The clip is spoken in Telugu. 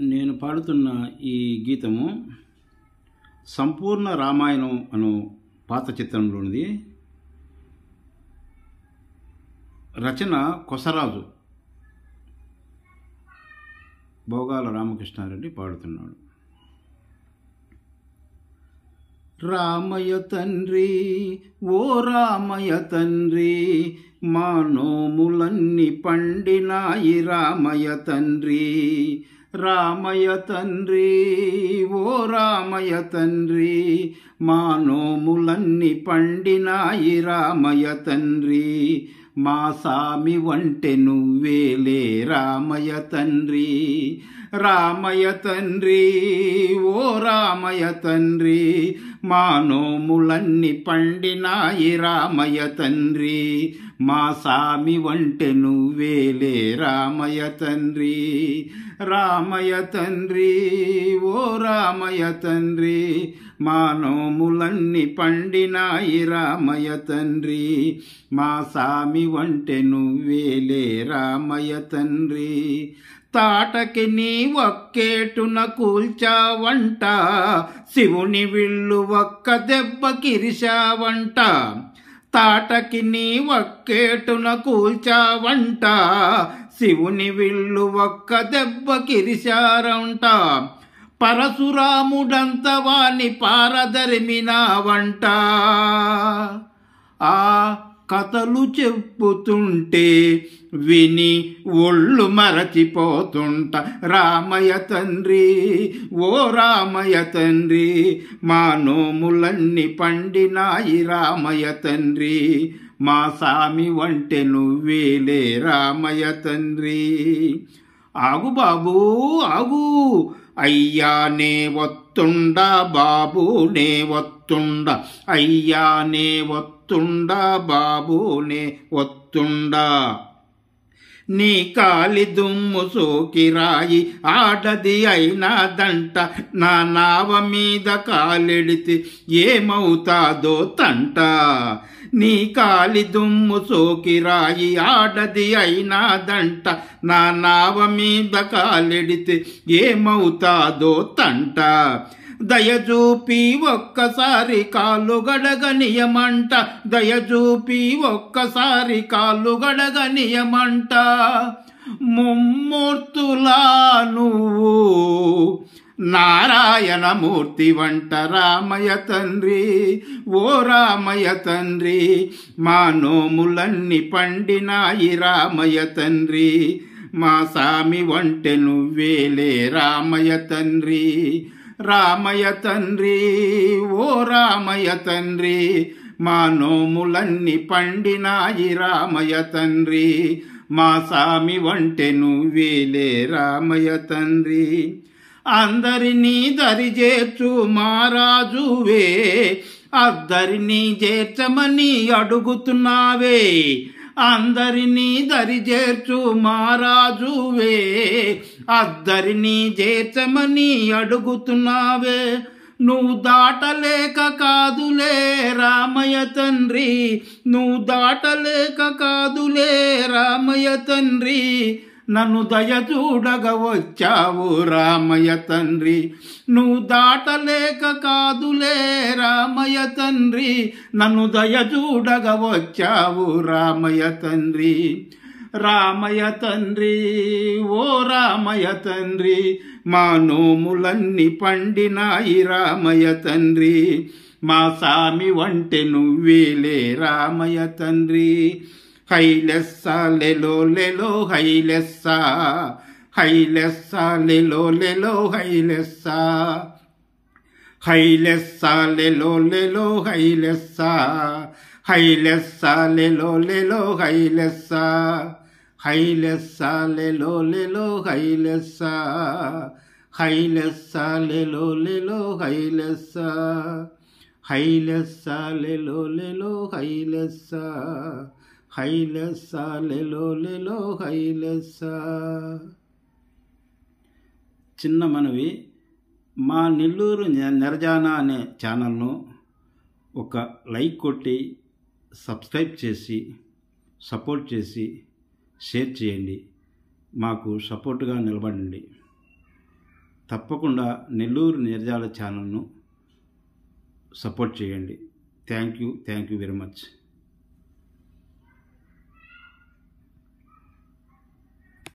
నేను పాడుతున్న ఈ గీతము సంపూర్ణ రామాయణం అను పాత చిత్రంలోనిది. రచన కొసరాజు, భోగాల రామకృష్ణారెడ్డి పాడుతున్నాడు. రామయ్య తండ్రి, ఓ రామయ్య తండ్రి, మా నోములన్నీ పండినాయి రామయ్య తండ్రి. రామయ్య తండ్రి, ఓ రామయ్య తండ్రి, మా నోములన్నీ పండినాయి రామయ్య తండ్రి. మా సామి వంటె నువ్వేలే రామయ్య తండ్రి. రామయ్య తండ్రి, ఓ రామయ్య తండ్రి, మా నోములన్నీ పండినాయి రామయ్య తండ్రి. మా సామి వంటె నువ్వేలే రామయ్య తండ్రి. రామయ్య తండ్రి, ఓ రామయ్య తండ్రి, మా నోములన్నీ పండినాయి రామయ్య తండ్రి. మా సామి వంటె నువ్వేలే రామయ్య తండ్రి. తాటకి నీ ఒక్కేటున కూల్చావంట, శివుని విల్లు ఒక్క దెబ్బకిరిశావంట. తాటకి నీ ఒక్కేటున కూల్చావంట, శివుని విల్లు ఒక్క దెబ్బకిరిశారంట. పరశురాముడంత వాని పారదరిమినావంట. ఆ కథలు చెప్పుతుంటే విని ఒళ్ళు మరచిపోతుంట రామయ్య తండ్రి, ఓ రామయ్య తండ్రి, మా నోములన్నీ పండినాయి రామయ్య తండ్రి. మా సామి వంటె నువ్వేలే రామయ్య తండ్రి. ఆగు బాబూ ఆగు, అయ్యానే వత్తుండ బాబునే వత్తుండ, అయ్యానే వత్తుండ బాబునే వత్తుండ. నీ కాలి దుమ్ము సోకిరాయి ఆడది అయినాదంట, నా నావ మీద కాలెడితే ఏమవుతాదో తంట. నీ కాలి దుమ్ము సోకిరాయి ఆడది అయినాదంట, నా నావ మీద కాలెడితే ఏమవుతాదో తంట. దయచూపి ఒక్కసారి కాళ్ళు గడగనియమంట, దయచూపి ఒక్కసారి కాళ్ళు గడగనియమంట. ముమ్మూర్తులా నువ్వు నారాయణమూర్తి వంట రామయ్య తండ్రి, ఓ రామయ్య తండ్రి, మా నోములన్నీ పండినాయి రామయ్య తండ్రి. మా సామి వంటె నువ్వేలే రామయ్య తండ్రి. రామయ్య తండ్రి, ఓ రామయ్య తండ్రి, మా నోములన్నీ పండినాయి రామయ్య తండ్రి. మా సామి వంటె నువ్వేలే రామయ్య తండ్రి. అందరినీ దరిచేర్చు మహారాజువే, అద్దరినీ చేర్చమని అడుగుతున్నావే. అందరినీ దరిచేర్చు మహారాజువే, అద్దరినీ చేర్చమని అడుగుతున్నావే. నువ్వు దాటలేక కాదులే రామయ్య తండ్రి, నువ్వు దాటలేక కాదులే రామయ్య తండ్రి. నన్ను దయ చూడగ వచ్చావు రామయ్య తండ్రి. నువ్వు దాటలేక కాదులే రామయ్య తండ్రి, నన్ను దయ చూడగ వచ్చావు రామయ్య తండ్రి. రామయ్య తండ్రి, ఓ రామయ్య తండ్రి, మా నోములన్నీ పండినాయి రామయ్య తండ్రి. మా సామి వంటె నువ్వేలే రామయ్య తండ్రి. హైలెస్స లెలో లెలో హైలెస్స, హైలెస్స లెలో లెలో హైలెస్స, హైలెస్స లెలో లెలో హైలెస్స, హైలెస్స లెలో లెలో హైలెస్స, హైలెస్స లెలో లెలో హైలెస్స, హైలెస్స లెలో లెలో హైలెస్స, హైలెస్స లెలో లెలో హైలెస్స, హైలెస్స లెలో లెలో హైలెస్స. చిన్న మనవి, మా నెల్లూరు నిర్జానా అనే ఛానల్ను ఒక లైక్ కొట్టి సబ్స్క్రైబ్ చేసి సపోర్ట్ చేసి షేర్ చేయండి. మాకు సపోర్ట్గా నిలబడండి. తప్పకుండా నెల్లూరు నీరజాల ఛానల్ను సపోర్ట్ చేయండి. Thank you very much.